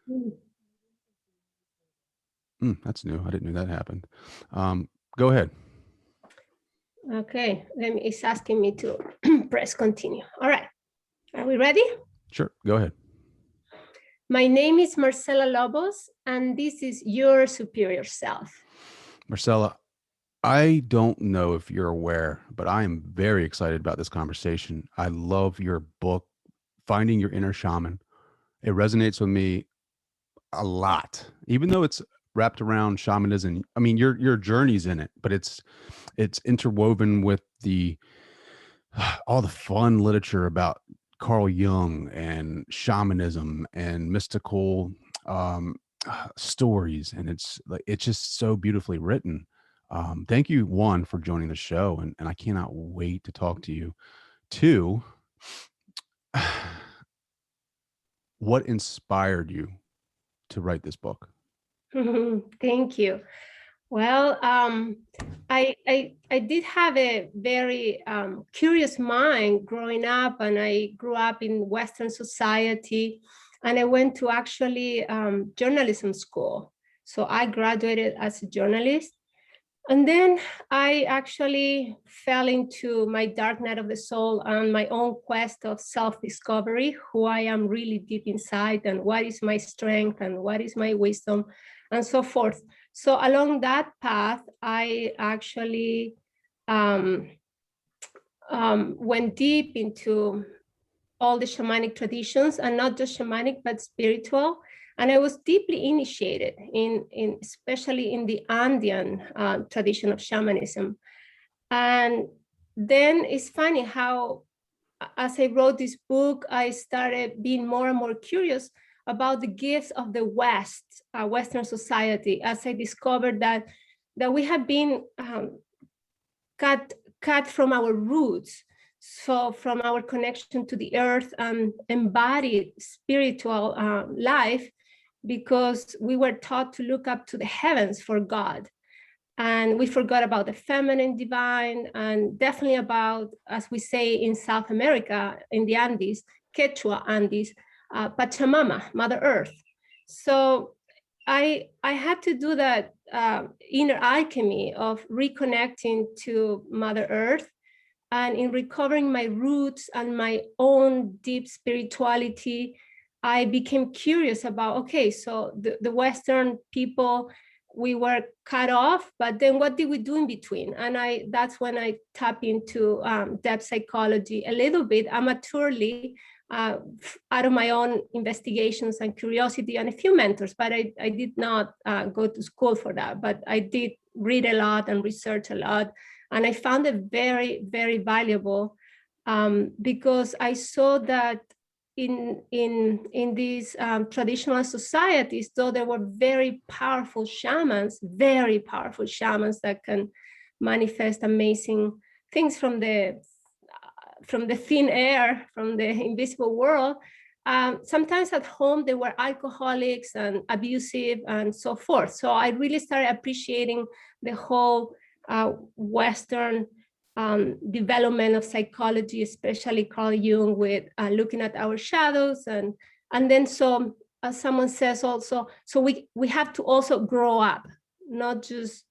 Mm. That's new. I didn't know that happened. Go ahead. Okay, it's asking me to press continue. All right, are we ready? Sure. Go ahead. My name is Marcela Lobos, and this is Your Superior Self. Marcela, I don't know if you're aware, but I am very excited about this conversation. I love your book, Finding Your Inner Shaman. It resonates with me a lot, even though it's wrapped around shamanism. I mean, your journey's in it, but it's interwoven with the all the fun literature about Carl Jung and shamanism and mystical um, stories, and it's just so beautifully written. Thank you, one, for joining the show, and I cannot wait to talk to you. Two, what inspired you to write this book? Thank you. Well, I did have a very curious mind growing up, and I grew up in Western society, and I went to actually journalism school. So I graduated as a journalist, and then I actually fell into my dark night of the soul on my own quest of self-discovery, who I am really deep inside, and what is my strength and what is my wisdom, and so forth. So along that path, I actually um, went deep into all the shamanic traditions, and not just shamanic, but spiritual. And I was deeply initiated in especially in the Andean tradition of shamanism. And then it's funny how, as I wrote this book, I started being more and more curious about the gifts of the West, Western society, as I discovered that we have been cut from our roots, so from our connection to the earth and embodied spiritual life, because we were taught to look up to the heavens for God. And we forgot about the feminine divine, and definitely about, as we say in South America, in the Andes, Quechua Andes, Pachamama, Mother Earth. So I had to do that inner alchemy of reconnecting to Mother Earth, and in recovering my roots and my own deep spirituality, I became curious about, okay, so the Western people, we were cut off, but then what did we do in between? And that's when I tap into depth psychology a little bit amateurly, uh, out of my own investigations and curiosity and a few mentors, but I did not go to school for that, but I did read a lot and research a lot. And I found it very, very valuable, because I saw that in these traditional societies, though there were very powerful shamans that can manifest amazing things from the thin air, from the invisible world. Sometimes at home they were alcoholics and abusive and so forth. So I really started appreciating the whole Western development of psychology, especially Carl Jung, with looking at our shadows, and then so, as someone says also, so we have to also grow up, not just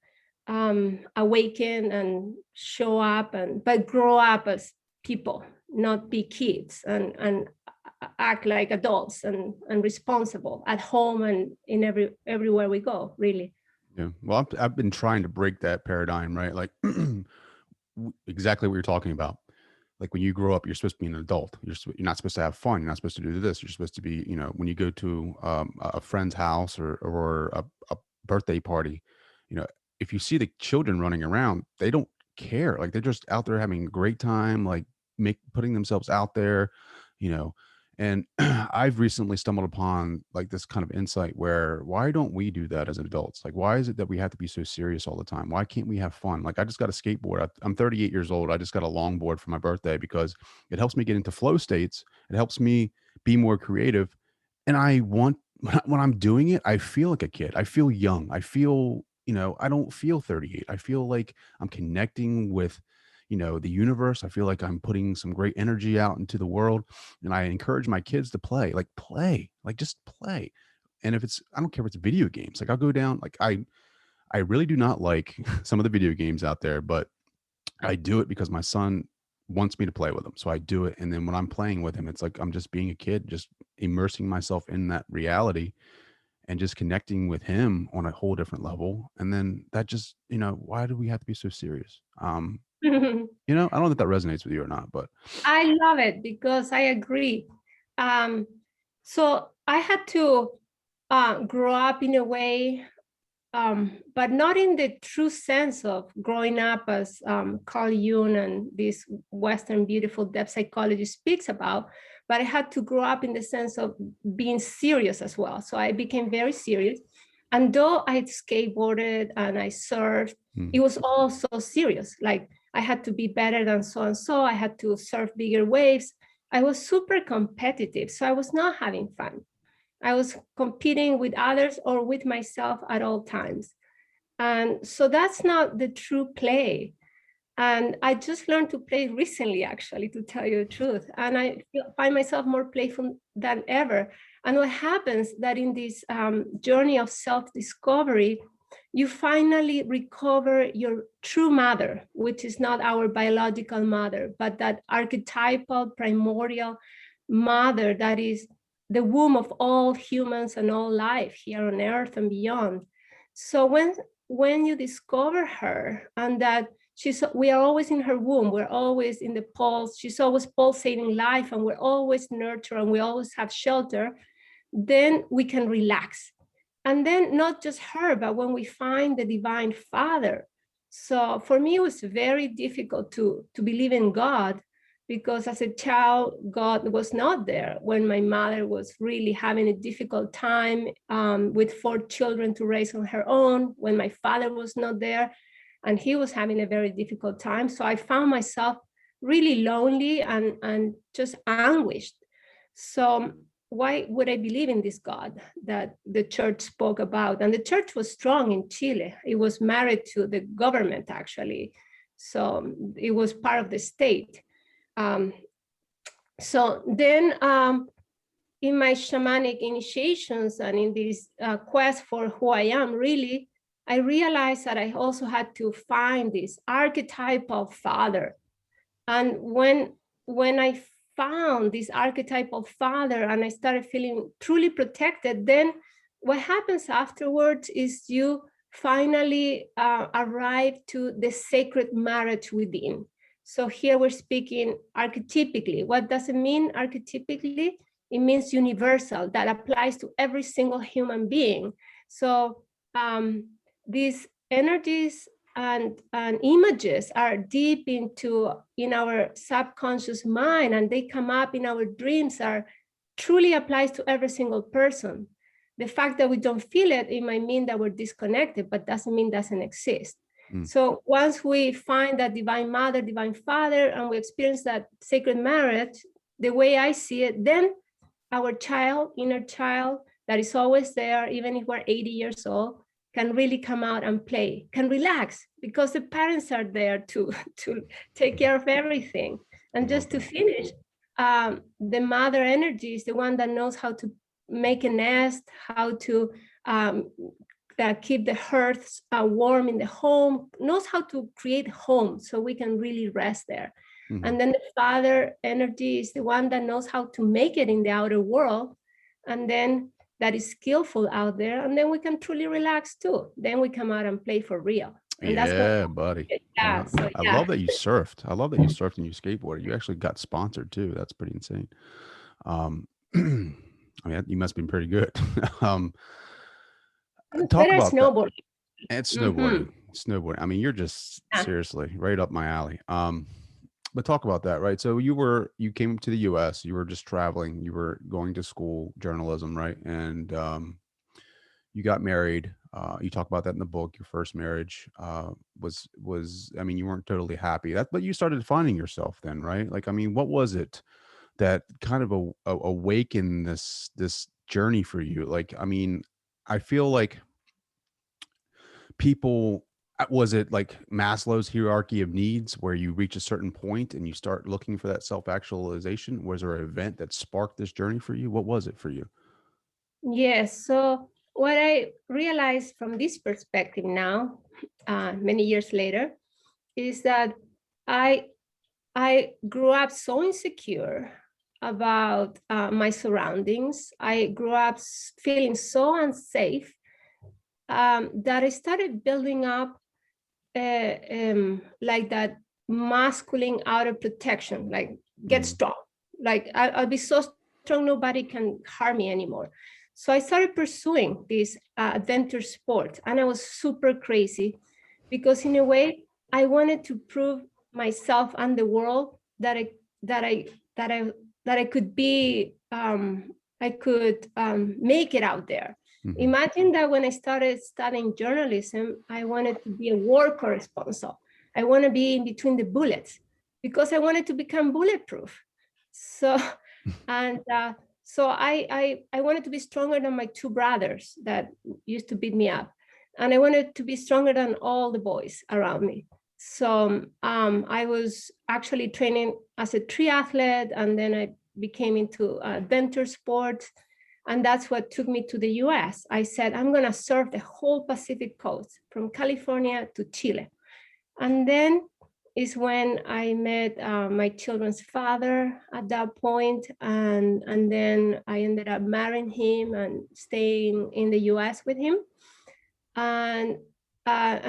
awaken and show up, but grow up as people, not be kids, and act like adults and responsible at home and in everywhere we go, really. Yeah. Well, I've been trying to break that paradigm, right? Like exactly what you're talking about. Like when you grow up, you're supposed to be an adult. You're not supposed to have fun. You're not supposed to do this. You're supposed to be, when you go to a friend's house or a birthday party, you know, if you see the children running around, they don't care. Like they're just out there having a great time, like putting themselves out there, you know. And I've recently stumbled upon like this kind of insight where why don't we do that as adults? Like, why is it that we have to be so serious all the time? Why can't we have fun? Like, I just got a skateboard. I'm 38 years old. I just got a longboard for my birthday because it helps me get into flow states. It helps me be more creative. And I want, when I'm doing it, I feel like a kid. I feel young. I feel, I don't feel 38. I feel like I'm connecting with, the universe. I feel like I'm putting some great energy out into the world, and I encourage my kids to play, like just play. And if it's, I don't care if it's video games, like I'll go down, like I really do not like some of the video games out there, but I do it because my son wants me to play with him. So I do it. And then when I'm playing with him, it's like I'm just being a kid, just immersing myself in that reality and just connecting with him on a whole different level. And then that just, why do we have to be so serious? I don't know if that resonates with you or not, but I love it because I agree. Um, so I had to grow up in a way, but not in the true sense of growing up as Carl Jung and this Western beautiful depth psychology speaks about, but I had to grow up in the sense of being serious as well. So I became very serious. And though I skateboarded and I surfed, it was all so serious. Like I had to be better than so and so. I had to surf bigger waves. I was super competitive. So I was not having fun. I was competing with others or with myself at all times. And so that's not the true play. And I just learned to play recently, actually, to tell you the truth. And I find myself more playful than ever. And what happens that in this journey of self-discovery, you finally recover your true mother, which is not our biological mother, but that archetypal, primordial mother that is the womb of all humans and all life here on earth and beyond. So when you discover her and that we are always in her womb, we're always in the pulse, she's always pulsating life, and we're always nurtured and we always have shelter, then we can relax. And then not just her, but when we find the divine father. So for me, it was very difficult to believe in God, because as a child, God was not there when my mother was really having a difficult time with 4 children to raise on her own, when my father was not there and he was having a very difficult time. So I found myself really lonely and just anguished. So why would I believe in this God that the church spoke about? And the church was strong in Chile. It was married to the government, actually. So it was part of the state. So then in my shamanic initiations and in this quest for who I am, really, I realized that I also had to find this archetypal father. And when I found this archetypal father and I started feeling truly protected, then what happens afterwards is you finally arrive to the sacred marriage within. So here we're speaking archetypically. What does it mean archetypically? It means universal, that applies to every single human being. So these energies and images are deep in our subconscious mind, and they come up in our dreams, are truly applies to every single person. The fact that we don't feel it, it might mean that we're disconnected, but doesn't mean it doesn't exist. So once we find that divine mother, divine father, and we experience that sacred marriage, the way I see it, then our child, inner child, that is always there, even if we're 80 years old, can really come out and play, can relax, because the parents are there to take care of everything. And just to finish, the mother energy is the one that knows how to make a nest, how to keep the hearths warm in the home, knows how to create home so we can really rest there. And then the father energy is the one that knows how to make it in the outer world, and then that is skillful out there, and then we can truly relax too. Then we come out and play for real. And yeah, buddy. Yeah, so I love that you surfed. I love that you surfed and you skateboarded. You actually got sponsored too. That's pretty insane. I mean, you must have been pretty good. Talk about that. snowboard. And snowboarding. Snowboarding. I mean, you're just seriously right up my alley. But talk about that, right? So you came to the US, you were just traveling, you were going to school, journalism, right? And you got married. You talk about that in the book. Your first marriage was I mean, you weren't totally happy. But you started finding yourself then, right? Like, I mean, what was it that kind of awakened this journey for you? Like, I mean, I feel like people, was it like Maslow's hierarchy of needs where you reach a certain point and you start looking for that self-actualization? Was there an event that sparked this journey for you? What was it for you? Yes. So what I realized from this perspective now, many years later, is that I I grew up so insecure about my surroundings. I grew up feeling so unsafe that I started building up like that masculine outer protection, like get strong. Like I'll be so strong, nobody can harm me anymore. So I started pursuing this adventure sport, and I was super crazy because in a way I wanted to prove myself and the world that that I that I that I could be I could make it out there. Mm-hmm. Imagine that when I started studying journalism, I wanted to be a war correspondent. I want to be in between the bullets because I wanted to become bulletproof. So, and so I wanted to be stronger than my two brothers that used to beat me up. And I wanted to be stronger than all the boys around me. So I was actually training as a triathlete, and then I became into adventure sports, and that's what took me to the US. I said, I'm going to surf the whole Pacific coast from California to Chile. And then is when I met my children's father at that point, and then I ended up marrying him and staying in the US with him. And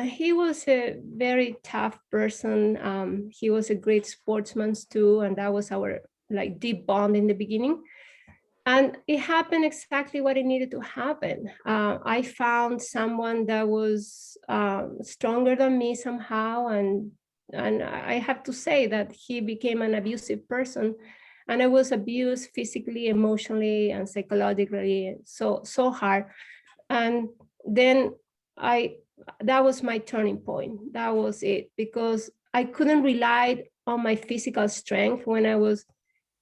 he was a very tough person. He was a great sportsman too, and that was our like deep bond in the beginning. And it happened exactly what it needed to happen. I found someone that was stronger than me somehow, and I have to say that he became an abusive person, and I was abused physically, emotionally, and psychologically, so hard. And then I that was my turning point. That was it, because I couldn't rely on my physical strength when I was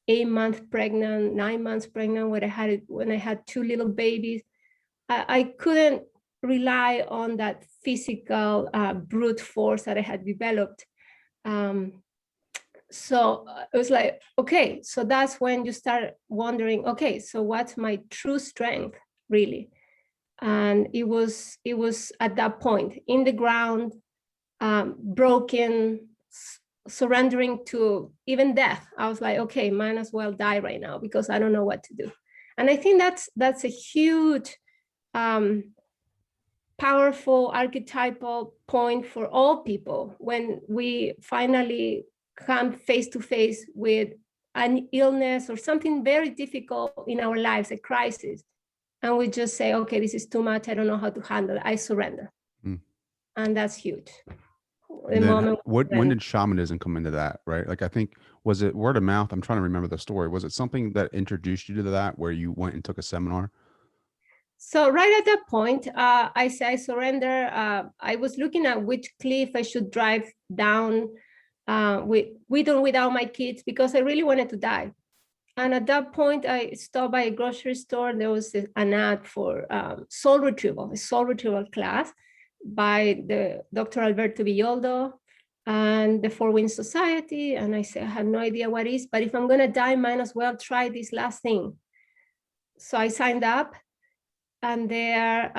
8 months pregnant, 9 months pregnant, when I had two little babies. I couldn't rely on that physical brute force that I had developed. So it was like, okay, so that's when you start wondering, okay, so what's my true strength really? And it was at that point in the ground, broken, surrendering to even death. I was like, okay, might as well die right now because I don't know what to do. And I think that's a huge, powerful archetypal point for all people when we finally come face to face with an illness or something very difficult in our lives, a crisis, and we just say, okay, this is too much, I don't know how to handle it, I surrender. And that's huge. And then when did shamanism come into that, right? Like, I think, was it word of mouth? I'm trying to remember the story. Was it something that introduced you to that, where you went and took a seminar? So right at that point, I say I surrender. I was looking at which cliff I should drive down with or without my kids, because I really wanted to die. And at that point, I stopped by a grocery store. There was an ad for soul retrieval, a soul retrieval class by the Dr. Alberto Villoldo and the Four Winds Society. And I said, I have no idea what it is, but if I'm going to die, might as well try this last thing. So I signed up, and there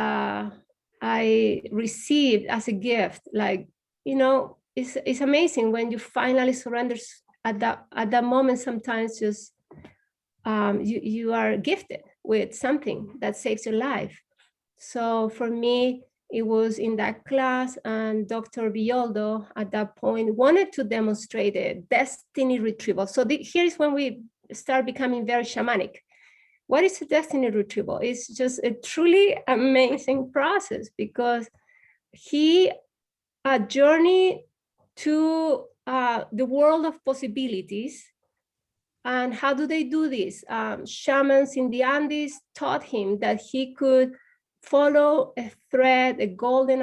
I received as a gift, like, it's amazing when you finally surrender at that moment. Sometimes just you are gifted with something that saves your life. So for me, it was in that class, and Dr. Villoldo at that point wanted to demonstrate a destiny retrieval. So here is when we start becoming very shamanic. What is a destiny retrieval? It's just a truly amazing process, because he journeyed to the world of possibilities. And how do they do this? Shamans in the Andes taught him that he could follow a thread, a golden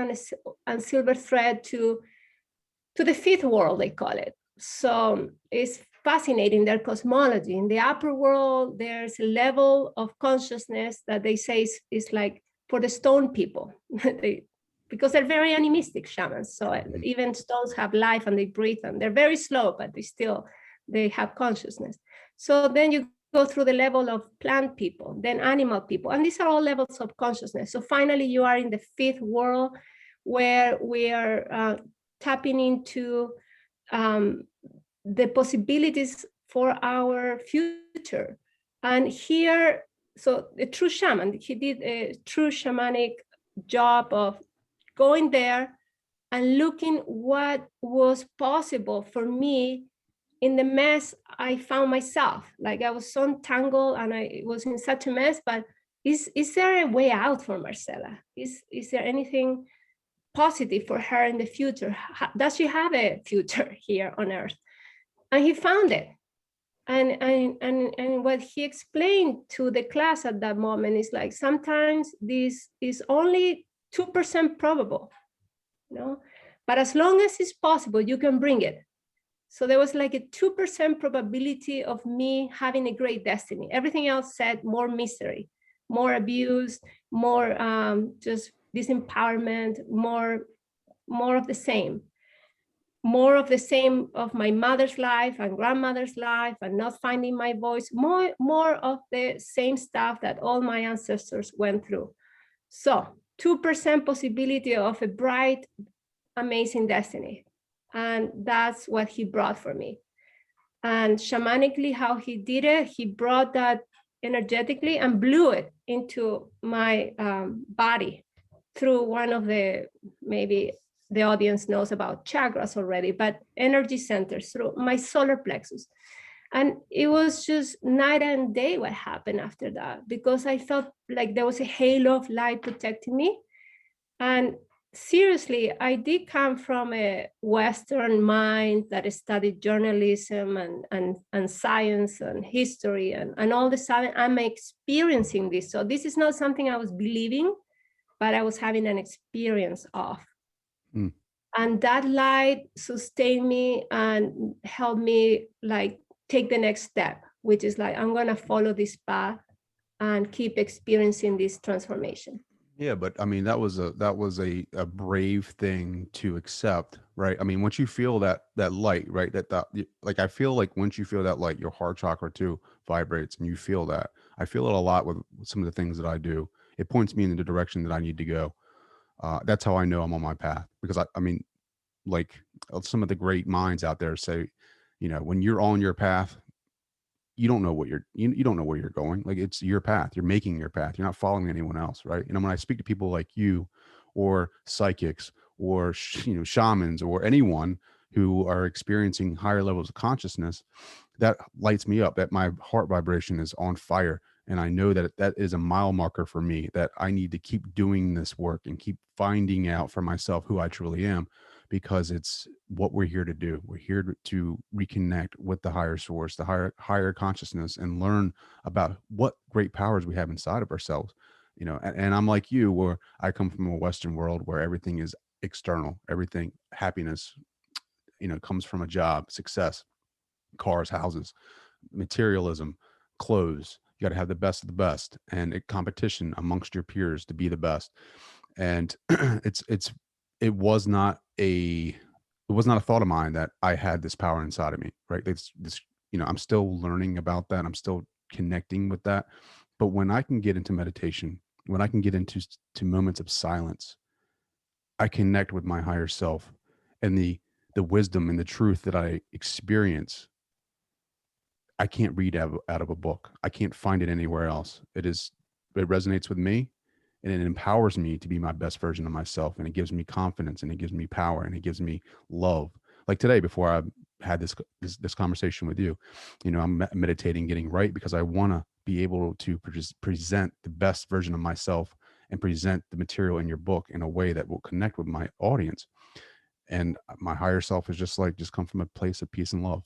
and silver thread to the fifth world, they call it. So it's fascinating, their cosmology. In the upper world, there's a level of consciousness that they say is like for the stone people, because they're very animistic shamans. So even stones have life and they breathe, and they're very slow, but they have consciousness. So then you go through the level of plant people, then animal people, and these are all levels of consciousness. So finally, you are in the fifth world, where we are tapping into the possibilities for our future. And here, so the true shaman, he did a true shamanic job of going there and looking what was possible for me in the mess I found myself. Like I was so entangled and I was in such a mess, but is there a way out for Marcela? Is there anything positive for her in the future? Does she have a future here on earth? And he found it. And what he explained to the class at that moment is like, sometimes this is only 2% probable, you know, but as long as it's possible, you can bring it. So there was like a 2% probability of me having a great destiny. Everything else said more misery, more abuse, more just disempowerment, more of the same. More of the same of my mother's life and grandmother's life and not finding my voice, more of the same stuff that all my ancestors went through. So 2% possibility of a bright, amazing destiny. And that's what he brought for me. And shamanically, how he did it, he brought that energetically and blew it into my body through one of the, maybe the audience knows about chakras already, but energy centers through my solar plexus. And it was just night and day what happened after that, because I felt like there was a halo of light protecting me. And seriously, I did come from a Western mind that studied journalism and science and history, and all of a sudden I'm experiencing this. So this is not something I was believing, but I was having an experience of. Mm. And that light sustained me and helped me like take the next step, which is like, I'm gonna follow this path and keep experiencing this transformation. Yeah, but I mean, that was a brave thing to accept, right? I mean, once you feel that light, right? Like I feel like once you feel that light, your heart chakra too vibrates, and you feel that. I feel it a lot with some of the things that I do. It points me in the direction that I need to go. That's how I know I'm on my path, because I mean, like some of the great minds out there say, you know, when you're on your path, you don't know what you don't know where you're going. Like it's your path. You're making your path. You're not following anyone else, right? And when I speak to people like you, or psychics, or shamans, or anyone who are experiencing higher levels of consciousness, that lights me up. That my heart vibration is on fire, and I know that that is a mile marker for me, that I need to keep doing this work and keep finding out for myself who I truly am, because it's what we're here to do. We're here to reconnect with the higher source, the higher consciousness, and learn about what great powers we have inside of ourselves. You know, and I'm like you, where I come from a Western world where everything is external, everything, happiness, comes from a job, success, cars, houses, materialism, clothes. You got to have the best of the best, and a competition amongst your peers to be the best. And it was not a thought of mine that I had this power inside of me, right? This, I'm still learning about that. I'm still connecting with that. But when I can get into meditation, when I can get into moments of silence, I connect with my higher self, and the wisdom and the truth that I experience, I can't read out of a book. I can't find it anywhere else. It resonates with me, and it empowers me to be my best version of myself. And it gives me confidence, and it gives me power, and it gives me love. Like today, before I had this conversation with you, I'm meditating, getting right, because I want to be able to present the best version of myself and present the material in your book in a way that will connect with my audience. And my higher self is just come from a place of peace and love,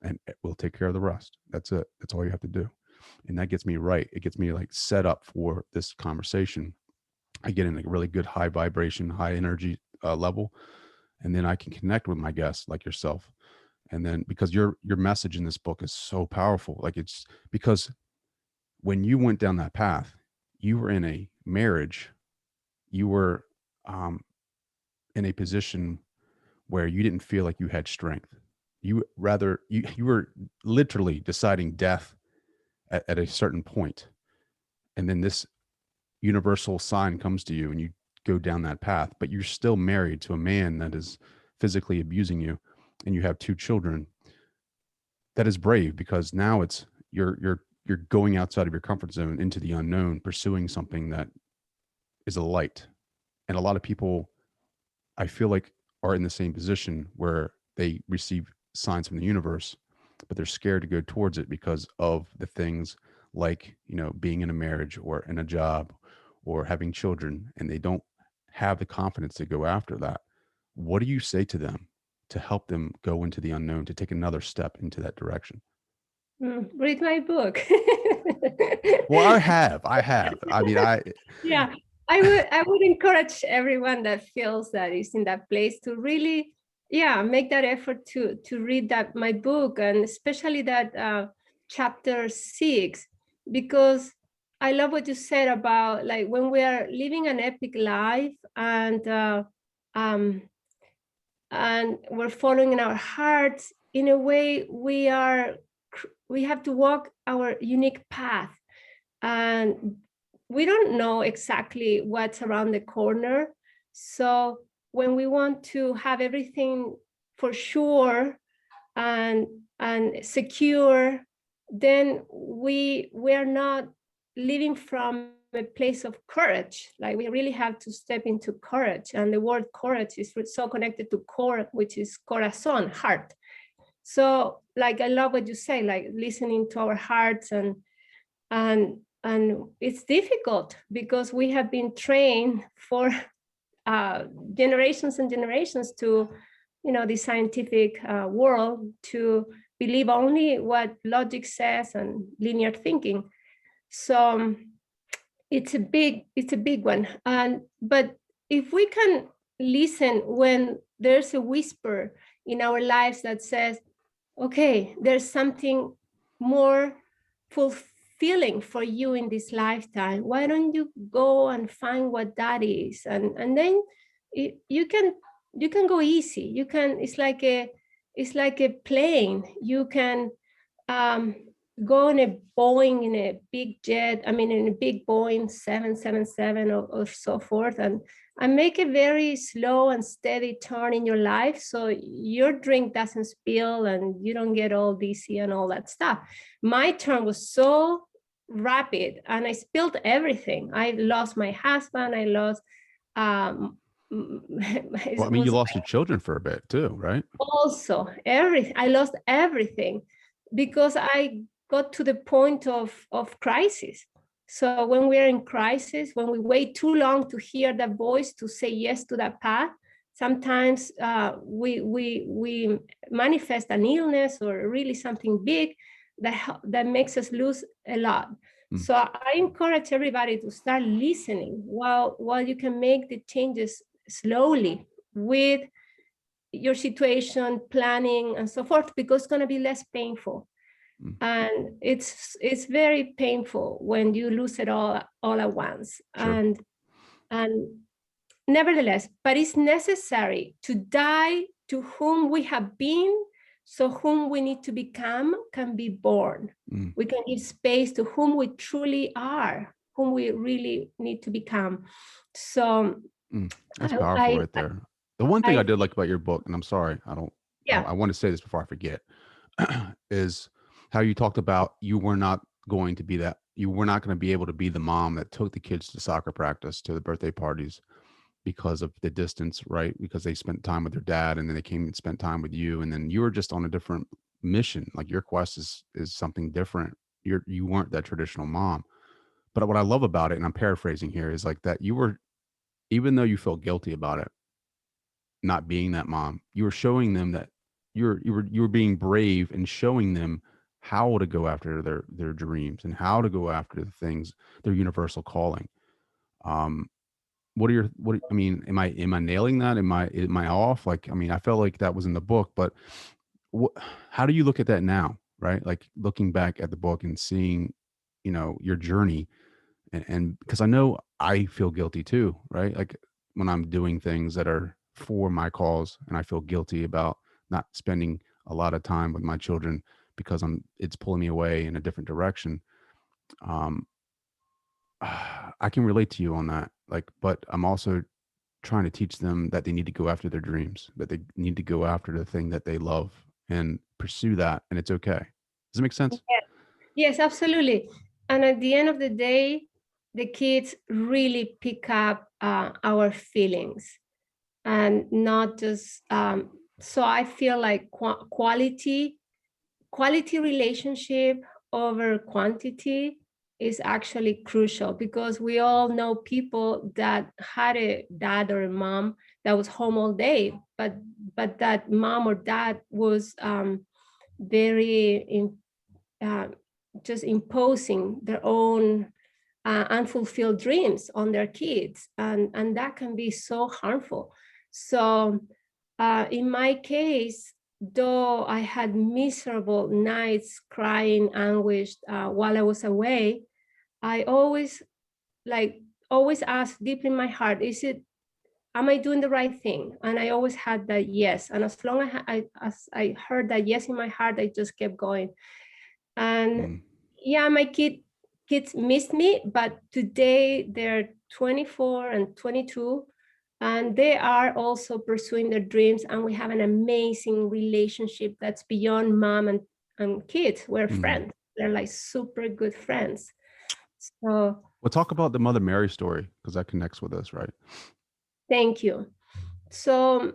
and it will take care of the rest. That's it. That's all you have to do. And that gets me right. It gets me like set up for this conversation. I get in a really good high vibration, high energy level, and then I can connect with my guests like yourself. And then because your message in this book is so powerful, like it's because when you went down that path, you were in a marriage, you were in a position where you didn't feel like you had strength. You were literally deciding death at a certain point, and then this universal sign comes to you and you go down that path, but you're still married to a man that is physically abusing you, and you have two children. That is brave, because now it's you're going outside of your comfort zone into the unknown, pursuing something that is a light. And a lot of people, I feel like, are in the same position where they receive signs from the universe, but they're scared to go towards it because of the things like, being in a marriage or in a job or having children, and they don't have the confidence to go after that. What do you say to them to help them go into the unknown, to take another step into that direction? Read my book. Well, I have. I mean, Yeah, I would encourage everyone that feels that is in that place to really, yeah, make that effort to read that my book, and especially that chapter 6, because I love what you said about, like, when we are living an epic life, um, and we're following in our hearts, in a way we have to walk our unique path, and we don't know exactly what's around the corner. So when we want to have everything for sure and secure, then we are not living from a place of courage. Like, we really have to step into courage, and the word courage is so connected to core, which is corazon, heart. So, like, I love what you say, like listening to our hearts, and it's difficult because we have been trained for generations and generations to, the scientific world, to believe only what logic says and linear thinking. So it's a big one. But if we can listen when there's a whisper in our lives that says, okay, there's something more fulfilling for you in this lifetime, why don't you go and find what that is? And then you can go easy. You can, it's like a plane. You can um, go in a Boeing, in a big jet, I mean, in a big Boeing 777 or so forth, and make a very slow and steady turn in your life, so your drink doesn't spill and you don't get all dizzy and all that stuff. My turn was so rapid, and I spilled everything. I lost my husband. I lost, um, well, I it mean, you was lost your children for a bit too, right? also everything. I lost everything because I got to the point of crisis. So when we're in crisis, when we wait too long to hear that voice, to say yes to that path, sometimes we manifest an illness or really something big that makes us lose a lot. Mm. So I encourage everybody to start listening while you can make the changes slowly, with your situation, planning, and so forth, because it's going to be less painful. Mm. And it's very painful when you lose it all at once. Sure. And nevertheless, but it's necessary to die to whom we have been, so whom we need to become can be born. Mm. We can give space to whom we truly are, whom we really need to become. So That's powerful right there. The one thing I I did like about your book, and I'm sorry, yeah. I want to say this before I forget, is how you talked about you were not going to be that, you were not going to be able to be the mom that took the kids to soccer practice, to the birthday parties, because of the distance, right? Because they spent time with their dad, and then they came and spent time with you, and then you were just on a different mission. Like, your quest is something different. You weren't that traditional mom. But what I love about it, and I'm paraphrasing here, is like that you were, even though you felt guilty about it, not being that mom, you were showing them that you were being brave and showing them how to go after their dreams and how to go after the things, their universal calling. Um, I mean, am I nailing that? Am I off? Like, I mean, I felt like that was in the book, but how do you look at that now? Right? Like, looking back at the book and seeing, your journey, and because I know I feel guilty too, right? Like, when I'm doing things that are for my cause, and I feel guilty about not spending a lot of time with my children because it's pulling me away in a different direction. um, I can relate to you on that. Like, but I'm also trying to teach them that they need to go after their dreams, that they need to go after the thing that they love and pursue that. And it's okay. Does it make sense? Yeah. Yes, absolutely. And at the end of the day, the kids really pick up our feelings and not just. So I feel like quality relationship over quantity is actually crucial, because we all know people that had a dad or a mom that was home all day, but that mom or dad was very uh, just imposing their own unfulfilled dreams on their kids, and that can be so harmful. So in my case, though I had miserable nights crying anguished while I was away, I always like always asked deep in my heart, is it, am I doing the right thing? And I always had that yes. And as long as I heard that yes in my heart, I just kept going. And Mm. yeah, my kids missed me, but today they're 24 and 22, and they are also pursuing their dreams, and we have an amazing relationship that's beyond mom and kids. We're Mm. friends. They're like super good friends. So We'll talk about the Mother Mary story because that connects with us, right? thank you. So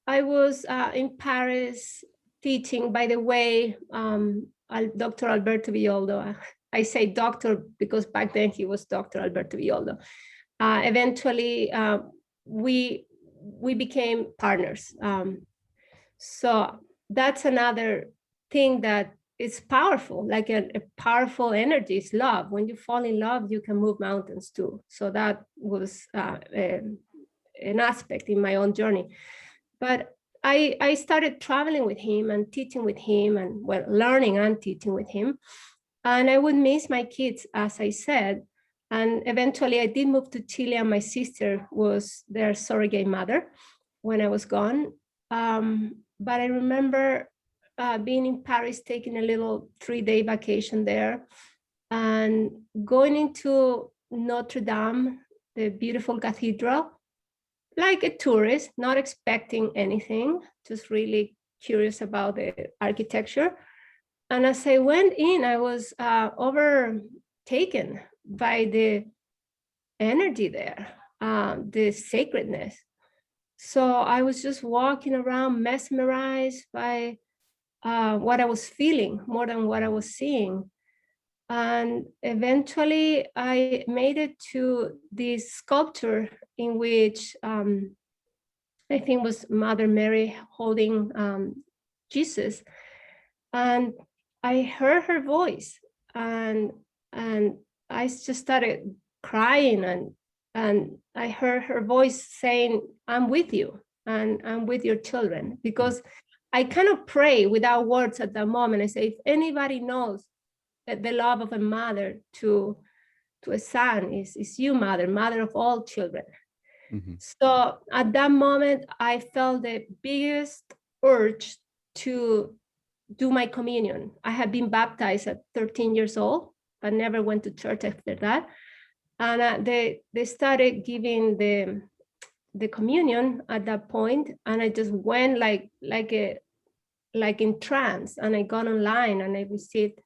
I was in Paris teaching. By the way, Dr. Alberto Villoldo. I say doctor because back then he was Dr. Alberto Villoldo. Eventually, we became partners. So that's another thing that is powerful, like a powerful energy is love. When you fall in love, you can move mountains too. So that was an aspect in my own journey. But I started traveling with him and teaching with him, and well, learning and teaching with him. And I would miss my kids, as I said. And eventually I did move to Chile, and my sister was their surrogate mother when I was gone. But I remember being in Paris, taking a little 3-day vacation there, and going into Notre Dame, the beautiful cathedral, like a tourist, not expecting anything, just really curious about the architecture. And as I went in, I was overtaken by the energy there, the sacredness. So I was just walking around, mesmerized by what I was feeling more than what I was seeing. And eventually, I made it to this sculpture in which I think was Mother Mary holding Jesus, and I heard her voice, and and I just started crying, and I heard her voice saying, "I'm with you, and I'm with your children," Mm. because I kind of pray without words at that moment. I say, if anybody knows that the love of a mother to a son is you, mother of all children. Mm-hmm. So at that moment, I felt the biggest urge to do my communion. I had been baptized at 13 years old, but never went to church after that. And they started giving the communion at that point, and I just went like in trance. And I got online and I received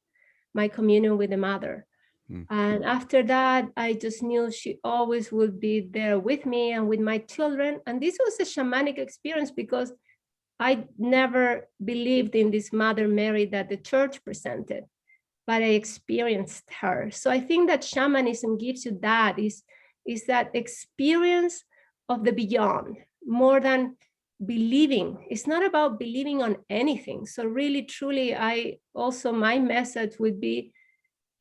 my communion with the mother. Mm. And after that, I just knew she always would be there with me and with my children. And this was a shamanic experience because I never believed in this Mother Mary that the church presented, but I experienced her. So I think that shamanism gives you that, is that experience of the beyond more than believing. It's not about believing on anything. So really, truly, I also, my message would be,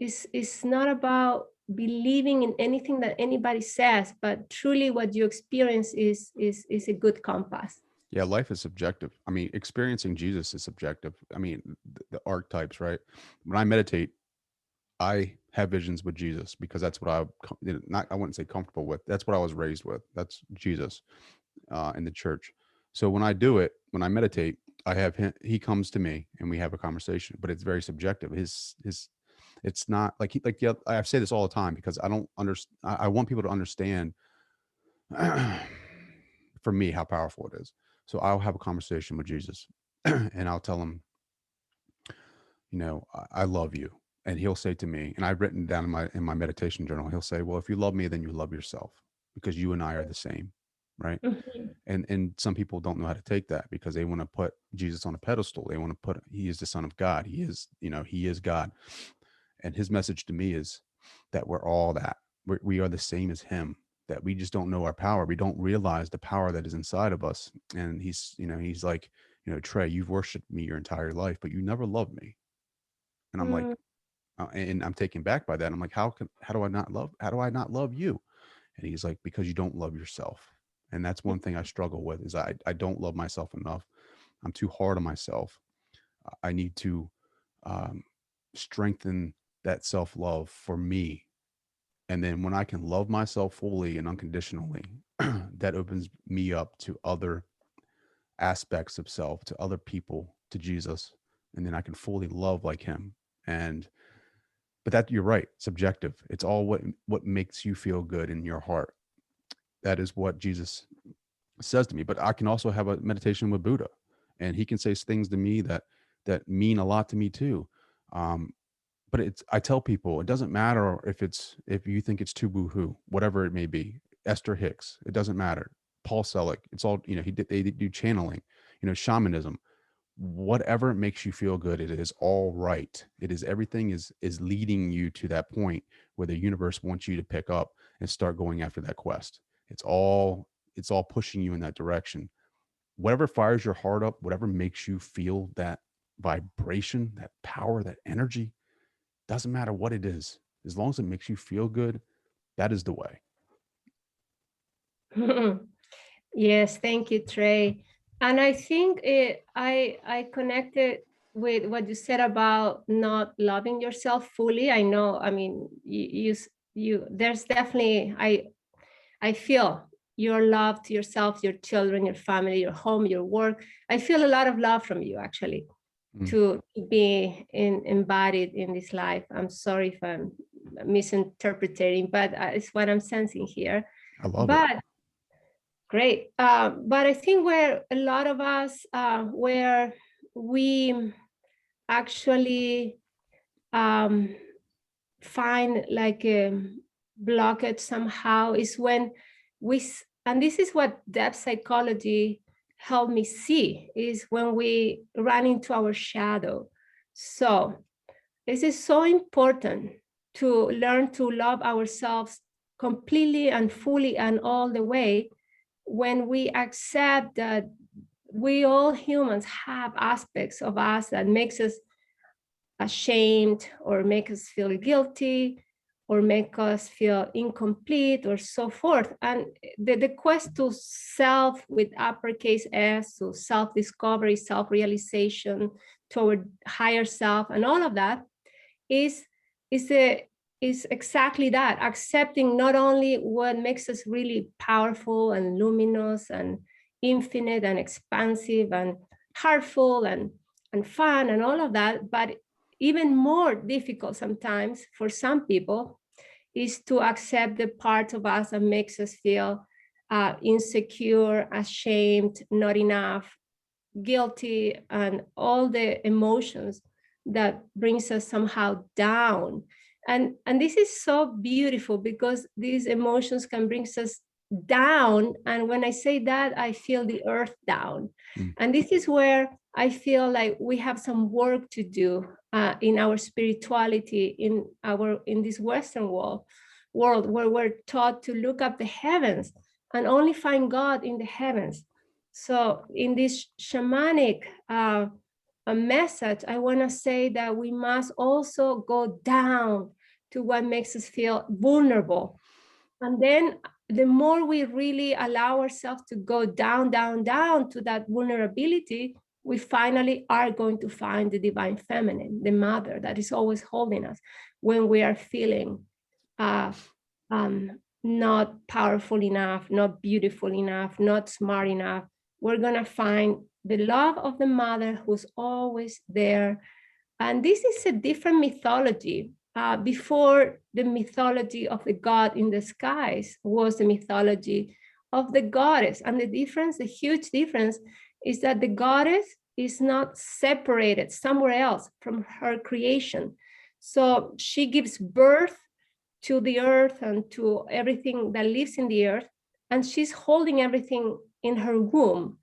is not about believing in anything that anybody says, but truly what you experience is a good compass. Yeah, life is subjective. I mean, experiencing Jesus is subjective. I mean, the archetypes, right? When I meditate, I have visions with Jesus because that's what not, I wouldn't say comfortable with. That's what I was raised with. That's Jesus in the church. So when I do it, when I meditate, I have him, he comes to me and we have a conversation, but it's very subjective. His It's not like yeah, I say this all the time because I don't understand. I want people to understand for me how powerful it is. So I'll have a conversation with Jesus and I'll tell him, I love you. And he'll say to me, and I've written down in my meditation journal, he'll say, well, if you love me, then you love yourself because you and I are the same. Right. Mhm. And some people don't know how to take that because they want to put Jesus on a pedestal. They want to put, he is the son of God. He is, he is God. And his message to me is that we're all that. We are the same as him, that we just don't know our power. We don't realize the power that is inside of us. And he's like, Trey, you've worshiped me your entire life, but you never loved me. And I'm like, Mm. and I'm taken back by that. I'm like, how do I not love you? And he's like, because you don't love yourself. And that's one thing I struggle with is I don't love myself enough. I'm too hard on myself. I need to um, strengthen that self-love for me. And then when I can love myself fully and unconditionally, that opens me up to other aspects of self, to other people, to Jesus. And then I can fully love like him. And but that you're right, subjective. It's all what makes you feel good in your heart. That is what Jesus says to me. But I can also have a meditation with Buddha, and he can say things to me that mean a lot to me too. Um, but I tell people it doesn't matter if you think it's too boohoo, whatever it may be. Esther Hicks, it doesn't matter. Paul Selig, it's all they do channeling, shamanism, whatever makes you feel good. It is all right. It is everything is leading you to that point where the universe wants you to pick up and start going after that quest. It's all pushing you in that direction. Whatever fires your heart up, whatever makes you feel that vibration, that power, that energy, doesn't matter what it is. As long as it makes you feel good, that is the way. Yes, thank you, Trey. And I think I connected with what you said about not loving yourself fully. I know, I mean, there's definitely, I feel your love to yourself, your children, your family, your home, your work. I feel a lot of love from you, actually, Mm, to be embodied in this life. I'm sorry if I'm misinterpreting, but it's what I'm sensing here. I love it. But great. But I think where a lot of us, where we actually um, find like a blockage somehow is when and this is what depth psychology helped me see, is when we run into our shadow. So this is so important to learn to love ourselves completely and fully and all the way, when we accept that we all humans have aspects of us that makes us ashamed or make us feel guilty or make us feel incomplete or so forth. And the quest to self with uppercase S, to self-discovery, self-realization, toward higher self and all of that is is a is exactly that, accepting not only what makes us really powerful and luminous and infinite and expansive and heartful and fun and all of that, but even more difficult sometimes for some people is to accept the part of us that makes us feel insecure, ashamed, not enough, guilty, and all the emotions that brings us somehow down. And this is so beautiful because these emotions can bring us down. And when I say that, I feel the earth down. Mm. And this is where I feel like we have some work to do in our spirituality, in this Western world where we're taught to look up the heavens and only find God in the heavens. So in this shamanic a message, I want to say that we must also go down to what makes us feel vulnerable. And then the more we really allow ourselves to go down, down, down to that vulnerability, we finally are going to find the divine feminine, the mother that is always holding us when we are feeling uh, not powerful enough, not beautiful enough, not smart enough. We're going to find the love of the mother who's always there. And this is a different mythology before the mythology of the god in the skies was the mythology of the goddess. And the difference, the huge difference, is that the goddess is not separated somewhere else from her creation. So she gives birth to the earth and to everything that lives in the earth, and she's holding everything in her womb.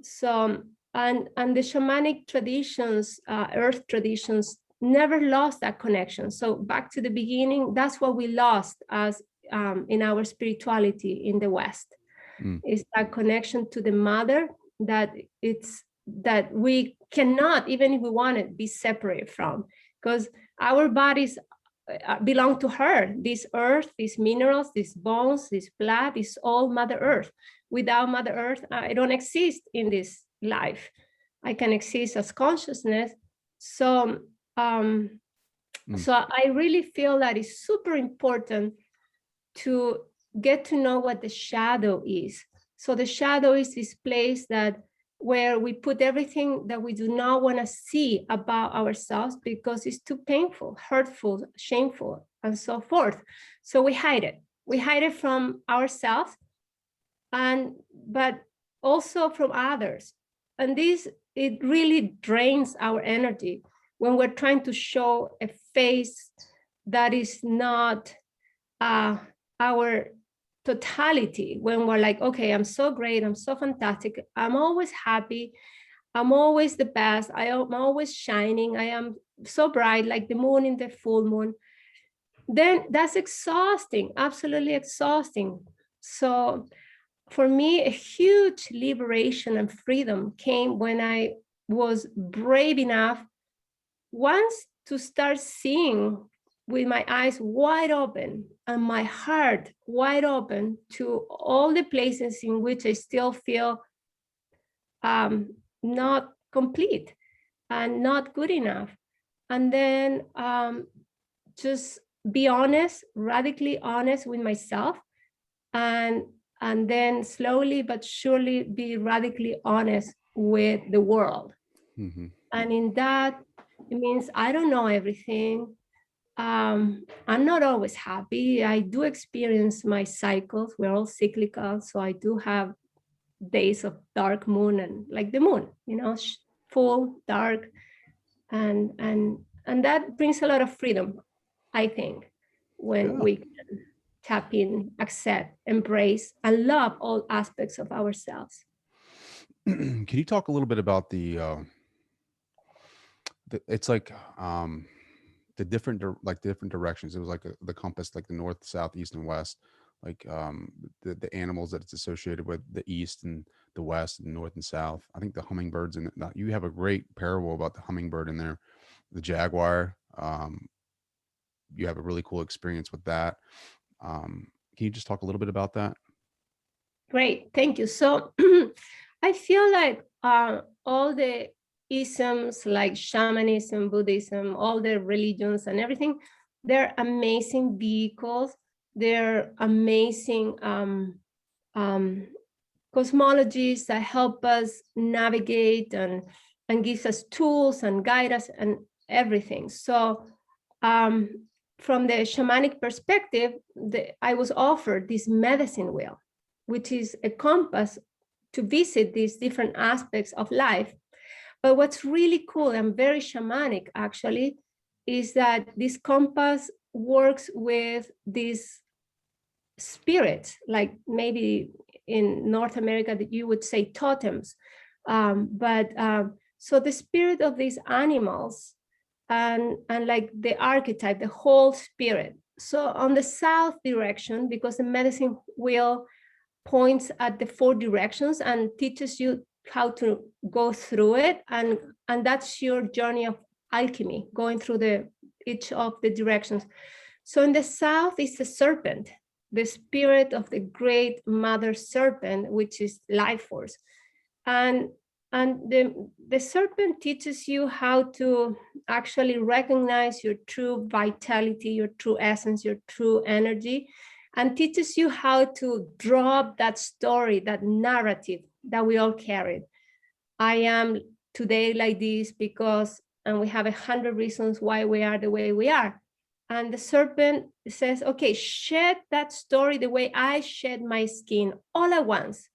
So, and the shamanic traditions, earth traditions, never lost that connection. So back to the beginning, that's what we lost as in our spirituality in the West, is that connection to the mother, that we cannot, even if we want it, be separate from, because our bodies belong to her. This earth, these minerals, these bones, this blood is all Mother Earth. Without Mother Earth, I don't exist in this life. I can exist as consciousness. So, so I really feel that it's super important to get to know what the shadow is. So the shadow is this place that where we put everything that we do not want to see about ourselves because it's too painful, hurtful, shameful, and so forth. So we hide it. We hide it from ourselves, but also from others. And this, it really drains our energy when we're trying to show a face that is not our totality, when we're like, okay, I'm so great, I'm so fantastic, I'm always happy, I'm always the best, I'm always shining, I am so bright, like the moon in the full moon, then that's exhausting, absolutely exhausting. So for me, a huge liberation and freedom came when I was brave enough once to start seeing with my eyes wide open and my heart wide open to all the places in which I still feel not complete and not good enough. And then just be honest, radically honest with myself, and then slowly but surely be radically honest with the world. And in that, it means I don't know everything. I'm not always happy. I do experience my cycles. We're all cyclical. So I do have days of dark moon and like the moon, full, dark. And that brings a lot of freedom, I think, when we can tap in, accept, embrace, and love all aspects of ourselves. Can you talk a little bit about it's like the different directions? It was like the compass, like the north, south, east, and west, like the animals that it's associated with, the east and the west and north and south. I think the hummingbirds, and you have a great parable about the hummingbird in there, the jaguar. You have a really cool experience with that. Can you just talk a little bit about that? Great, thank you. So I feel like all the isms like shamanism, Buddhism, all the religions and everything, they're amazing vehicles. They're amazing cosmologies that help us navigate and gives us tools and guide us and everything. So from the shamanic perspective, I was offered this medicine wheel, which is a compass to visit these different aspects of life. But what's really cool and very shamanic actually is that this compass works with these spirits, like maybe in North America that you would say totems. So the spirit of these animals and like the archetype, the whole spirit. So on the south direction, because the medicine wheel points at the 4 directions and teaches you how to go through it, and that's your journey of alchemy, going through each of the directions. So in the south is the serpent, the spirit of the great mother serpent, which is life force. And the serpent teaches you how to actually recognize your true vitality, your true essence, your true energy, and teaches you how to drop that story, that narrative that we all carried. I am today like this because, and we have 100 reasons why we are the way we are. And the serpent says, okay, shed that story the way I shed my skin all at once.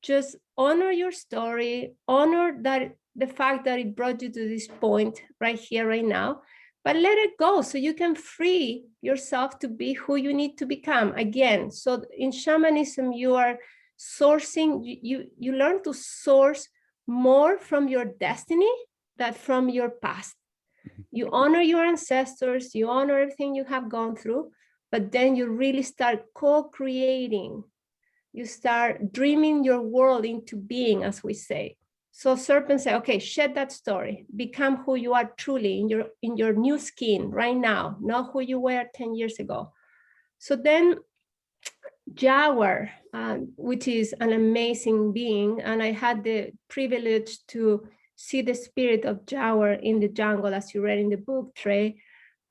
Just honor your story, honor that the fact that it brought you to this point right here, right now, but let it go so you can free yourself to be who you need to become again. So in shamanism, you are sourcing, you learn to source more from your destiny than from your past. You honor your ancestors, you honor everything you have gone through, but then you really start co-creating. You start dreaming your world into being, as we say. So serpents say, okay, shed that story, become who you are truly in your new skin right now, not who you were 10 years ago. So then Jaguar, which is an amazing being, and I had the privilege to see the spirit of Jaguar in the jungle, as you read in the book, Trey,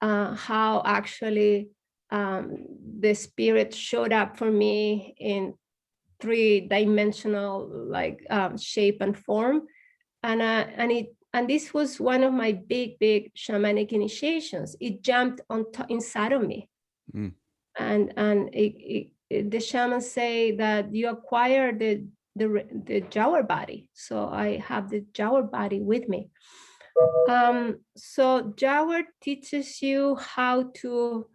how actually the spirit showed up for me in three-dimensional like shape and form, and this was one of my big shamanic initiations. It jumped on inside of me. Mm. And the shamans say that you acquire the Jaguar body. So I have the Jaguar body with me. So Jaguar teaches you how to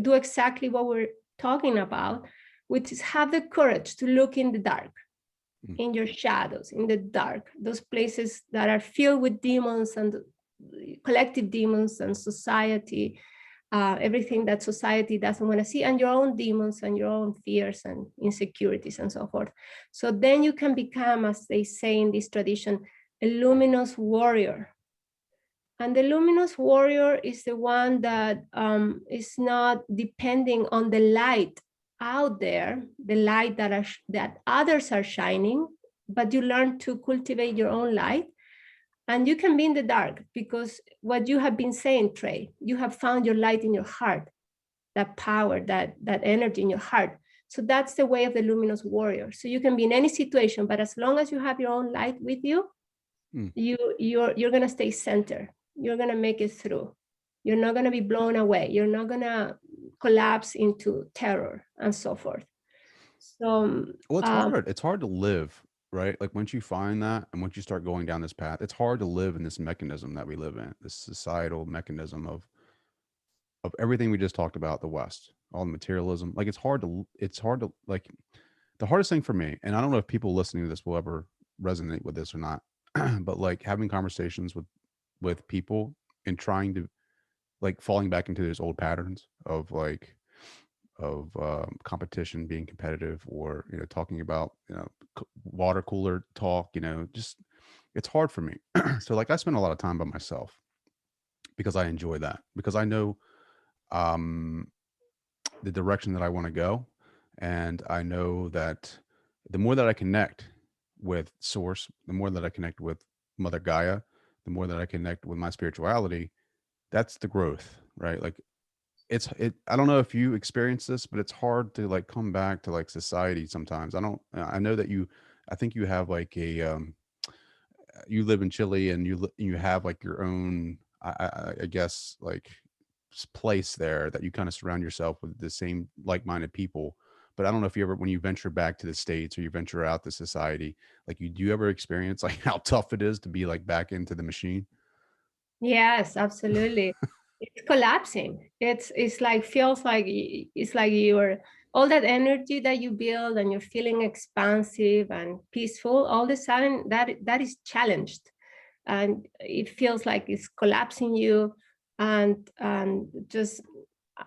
do exactly what we're talking about, which is have the courage to look in the dark, in your shadows, in the dark, those places that are filled with demons and collective demons and society, everything that society doesn't want to see, and your own demons and your own fears and insecurities and so forth. So then you can become, as they say in this tradition, a luminous warrior. And the luminous warrior is the one that is not depending on the light out there, the light that others are shining, but you learn to cultivate your own light. And you can be in the dark, because what you have been saying, Trey, you have found your light in your heart, that power, that energy in your heart. So that's the way of the luminous warrior. So you can be in any situation, but as long as you have your own light with you, you're gonna stay centered. You're gonna make it through. You're not gonna be blown away. You're not gonna collapse into terror and so forth. So Well, it's hard. It's hard to live, right? Like once you find that and once you start going down this path, it's hard to live in this mechanism that we live in, this societal mechanism of everything we just talked about, the West, all the materialism. Like it's hard to like the hardest thing for me, and I don't know if people listening to this will ever resonate with this or not, but like having conversations with people and trying to like falling back into those old patterns of like competition, being competitive, or talking about water cooler talk, just it's hard for me. So like I spend a lot of time by myself because I enjoy that, because I know the direction that I want to go, and I know that the more that I connect with source, the more that I connect with Mother Gaia, the more that I connect with my spirituality, that's the growth, right? Like I don't know if you experience this, but it's hard to like come back to like society sometimes. I know that I think you have like you live in Chile, and you have like your own, I guess, like place there that you kind of surround yourself with the same like-minded people. But I don't know if you ever, when you venture back to the States or you venture out to society, like do you ever experience like how tough it is to be like back into the machine? yes, absolutely. It's collapsing. It's like feels like it's like you're all that energy that you build and you're feeling expansive and peaceful. All of a sudden, that is challenged, and it feels like it's collapsing you, and just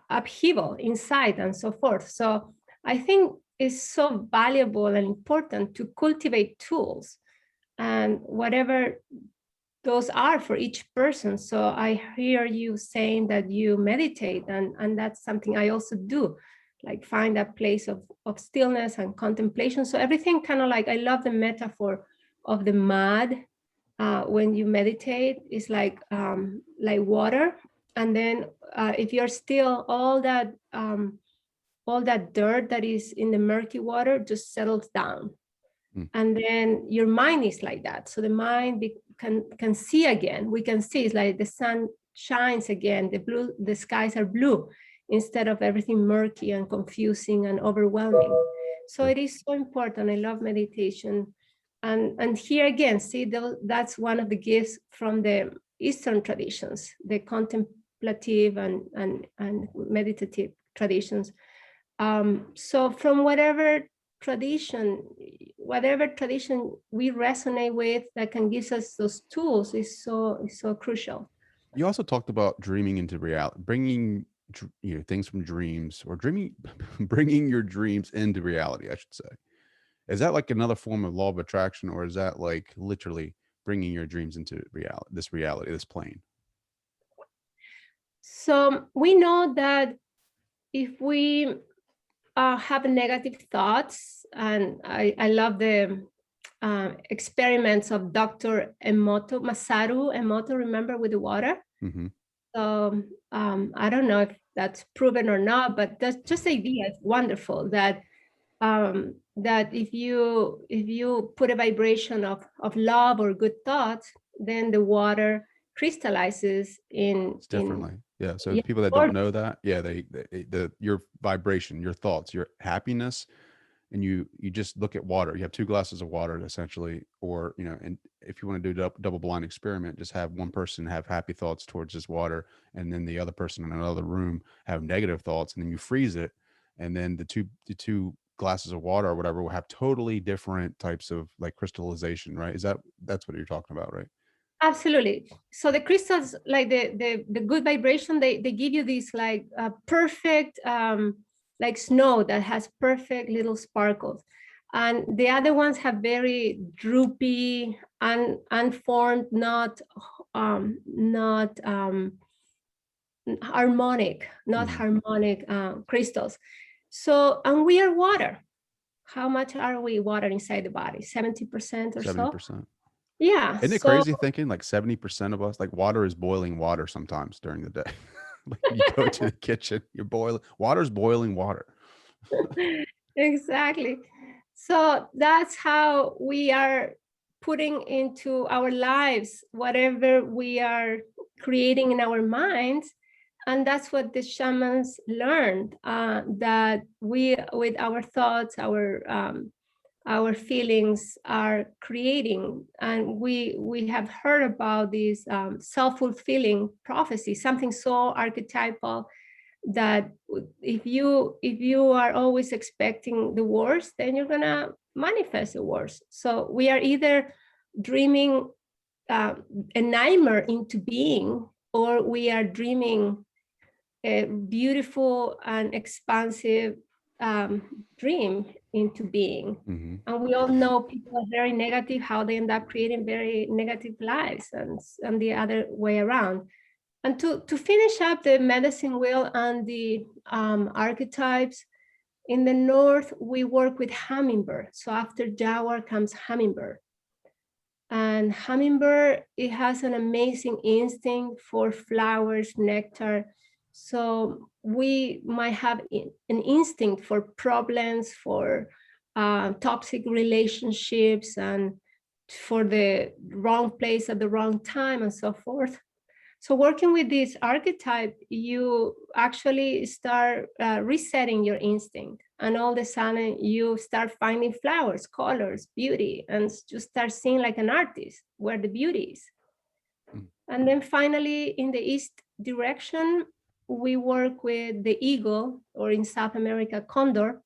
upheaval inside and so forth. So I think it's so valuable and important to cultivate tools, and whatever those are for each person. So I hear you saying that you meditate, and that's something I also do, like find a place of stillness and contemplation. So everything kind of like, I love the metaphor of the mud. When you meditate, it's like water. And then if you're still, all that dirt that is in the murky water just settles down. And then your mind is like that. So the mind can see again. We can see it's like the sun shines again. The skies are blue instead of everything murky and confusing and overwhelming. So it is so important. I love meditation. And here again, see, that's one of the gifts from the Eastern traditions, the contemplative and meditative traditions. So from whatever tradition we resonate with that can give us those tools is so crucial. You also talked about dreaming into reality, bringing things from dreams, or dreaming, bringing your dreams into reality, I should say. Is that like another form of law of attraction, or is that like literally bringing your dreams into reality, this plane? So we know that if we have negative thoughts, and I love the experiments of Dr. Masaru Emoto, remember, with the water? Mm-hmm. So I don't know if that's proven or not, but that's just the idea. It's wonderful that that if you put a vibration of love or good thoughts, then the water crystallizes It's differently. Yeah. So yeah, people that don't know that, yeah, your vibration, your thoughts, your happiness, and you just look at water. You have 2 glasses of water essentially, or and if you want to do a double blind experiment, just have one person have happy thoughts towards this water, and then the other person in another room have negative thoughts, and then you freeze it, and then the two glasses of water or whatever will have totally different types of like crystallization, right? That's what you're talking about, right? Absolutely. So the crystals, like the good vibration, they give you this like perfect like snow that has perfect little sparkles, and the other ones have very droopy, unformed, not harmonic, not Mhm. harmonic crystals. So, and we are water. How much are we water inside the body? 70% or so. 70%. Yeah. Isn't it So crazy thinking like 70% of us, like water is boiling water sometimes during the day? Like you go to the kitchen, water's boiling water. exactly. So that's how we are putting into our lives whatever we are creating in our minds. And that's what the shamans learned, that we, with our thoughts, our feelings, are creating. And we have heard about this self-fulfilling prophecy, something so archetypal that if you are always expecting the worst, then you're gonna manifest the worst. So we are either dreaming a nightmare into being, or we are dreaming a beautiful and expansive dream into being. Mm-hmm. And we all know people are very negative, how they end up creating very negative lives, and the other way around. And to finish up the medicine wheel and the archetypes, in the north, we work with hummingbird. So after jaguar comes hummingbird. And hummingbird, it has an amazing instinct for flowers, nectar. So we might have an instinct for problems, for toxic relationships, and for the wrong place at the wrong time, and so forth. So working with this archetype, you actually start resetting your instinct, and all of a sudden you start finding flowers, colors, beauty, and you start seeing like an artist where the beauty is. Mm. And then finally, in the east direction, we work with the eagle, or in South America, condor,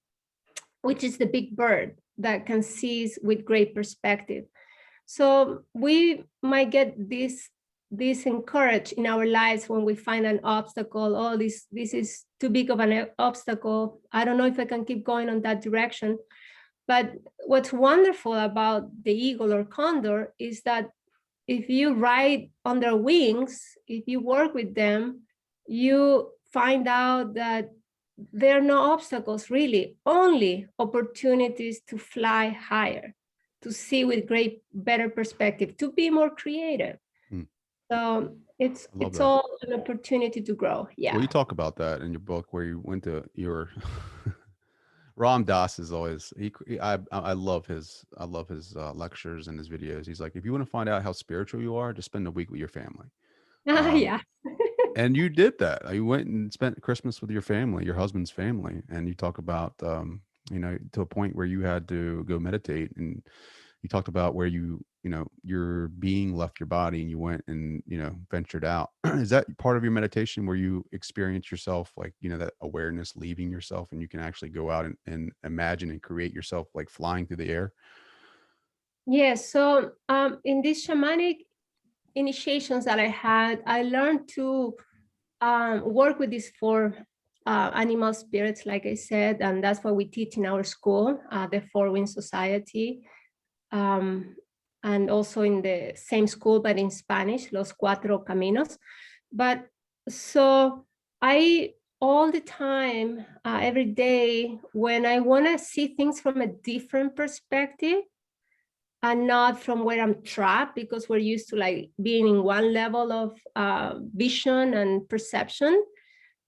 which is the big bird that can see with great perspective. So we might get this encouraged in our lives when we find an obstacle. Oh, this is too big of an obstacle. I don't know if I can keep going on that direction. But what's wonderful about the eagle or condor is that if you ride on their wings, if you work with them, you find out that there are no obstacles, really, only opportunities to fly higher, to see with better perspective, to be more creative. Mm. So I love it's that. all an opportunity to grow. Well, Yeah. you talk about that in your book where you went to your Ram Dass is always I love his lectures and his videos. He's like, if you want to find out how spiritual you are, just spend a week with your family. Um, Yeah. And you did that. You went and spent Christmas with your family, your husband's family, and you talk about, to a point where you had to go meditate, and you talked about where your being left your body and you went and, ventured out. Is that part of your meditation where you experience yourself, like, that awareness leaving yourself and you can actually go out and imagine and create yourself like flying through the air? Yes. So in these shamanic initiations that I had, I learned to work with these four animal spirits, like I said, and that's what we teach in our school, the Four Wind Society, and also in the same school, but in Spanish, Los Cuatro Caminos. But so I, all the time, every day, when I want to see things from a different perspective, and not from where I'm trapped, because we're used to like being in one level of vision and perception.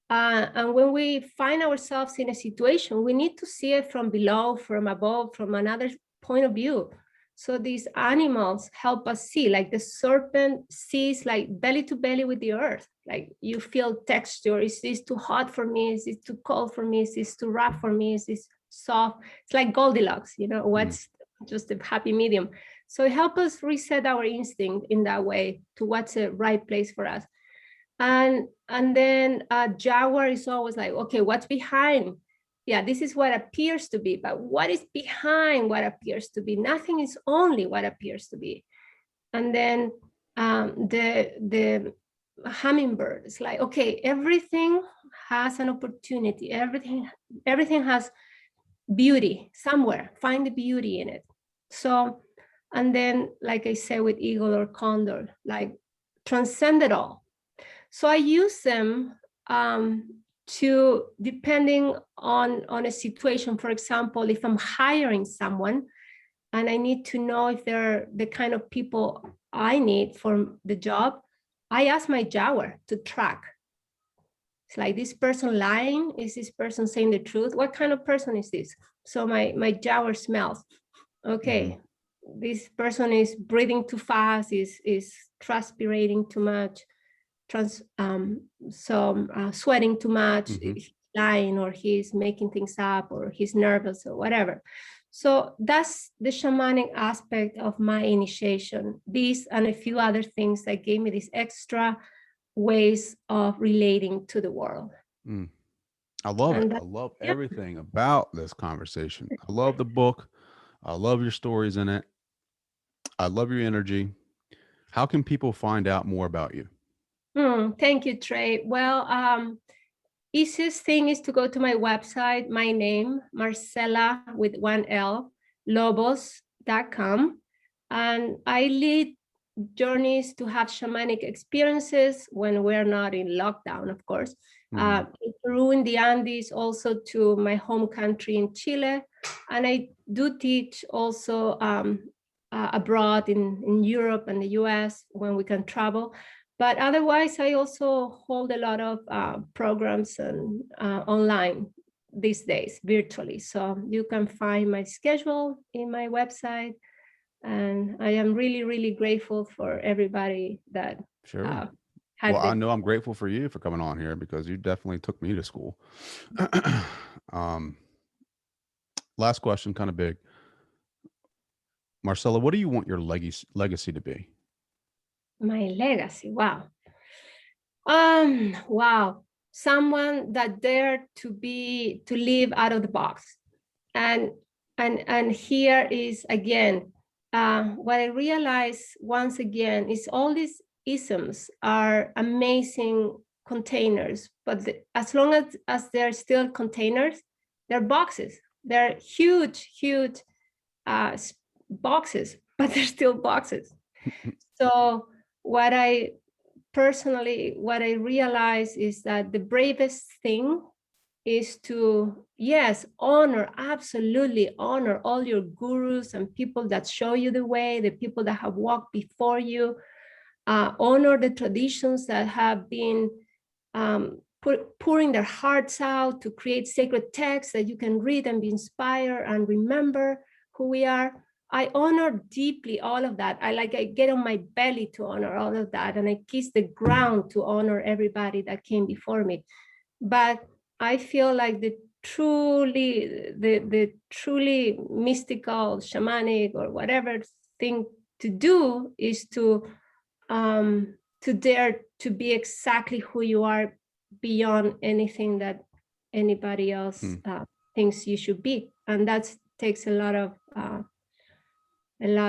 And when we find ourselves in a situation, we need to see it from below, from above, from another point of view. So these animals help us see, like the serpent sees like belly to belly with the earth. Like you feel texture. Is this too hot for me? Is this too cold for me? Is this too rough for me? Is this soft? It's like Goldilocks, what's just the happy medium. So it helps us reset our instinct in that way to what's the right place for us. And then Jaguar is always like, okay, what's behind? Yeah, this is what appears to be, but what is behind what appears to be? Nothing is only what appears to be. And then the hummingbird is like, okay, everything has an opportunity. Everything has beauty somewhere. Find the beauty in it. So, and then, like I said, with eagle or condor, like transcend it all. So I use them to, depending on a situation. For example, if I'm hiring someone and I need to know if they're the kind of people I need for the job, I ask my Jaguar to track. It's like, this person lying? Is this person saying the truth? What kind of person is this? So my Jaguar smells. Okay, this person is breathing too fast, is transpirating too much, sweating too much, he's lying, or he's making things up, or he's nervous, or whatever. So that's the shamanic aspect of my initiation. These and a few other things that gave me these extra ways of relating to the world. I love it. I love everything about this conversation. I love the book. I love your stories in it. I love your energy. How can people find out more about you? Thank you, Trey. Well, easiest thing is to go to my website, my name, Marcela with one L, Lobos.com. And I lead journeys to have shamanic experiences when we're not in lockdown, of course. In Peru, in the Andes, also to my home country in Chile. And I do teach also abroad in Europe and the US when we can travel. But otherwise, I also hold a lot of programs and online these days, virtually. So you can find my schedule in my website. And I am really, really grateful for everybody that well, I know I'm grateful for you for coming on here, because you definitely took me to school. Last question, kind of big. Marcela, what do you want your legacy to be? My legacy, wow. Wow. Someone that dared to live out of the box. And here is again, what I realized once again is all these isms are amazing containers, but as long as they're still containers, they're boxes. They're huge boxes, but they're still boxes. So what I realize is that the bravest thing is to, yes, absolutely honor all your gurus and people that show you the way, the people that have walked before you, honor the traditions that have been pouring their hearts out to create sacred texts that you can read and be inspired and remember who we are. I honor deeply all of that. I get on my belly to honor all of that, and I kiss the ground to honor everybody that came before me. But I feel like the truly mystical, shamanic, or whatever thing to do is to dare to be exactly who you are, beyond anything that anybody else thinks you should be, and that takes a lot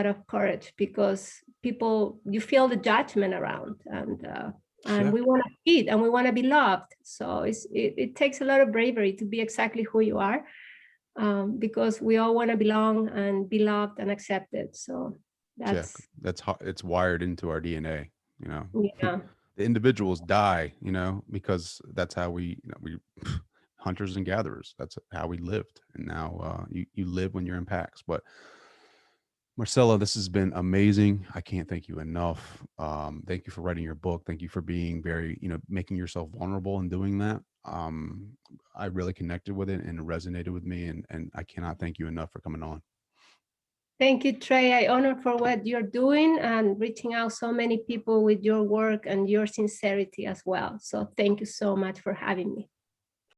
of courage, because you feel the judgment around, and we want to eat and we want to be loved. So it takes a lot of bravery to be exactly who you are, because we all want to belong and be loved and accepted. So that's it's wired into our DNA, you know. Yeah. The individuals die, you know, because that's how we hunters and gatherers, that's how we lived. And now you live when you're in packs. But Marcela, this has been amazing. I can't thank you enough. Thank you for writing your book. Thank you for being very, making yourself vulnerable and doing that. I really connected with it and it resonated with me. And I cannot thank you enough for coming on. Thank you, Trey. I honor for what you're doing and reaching out so many people with your work and your sincerity as well. So thank you so much for having me.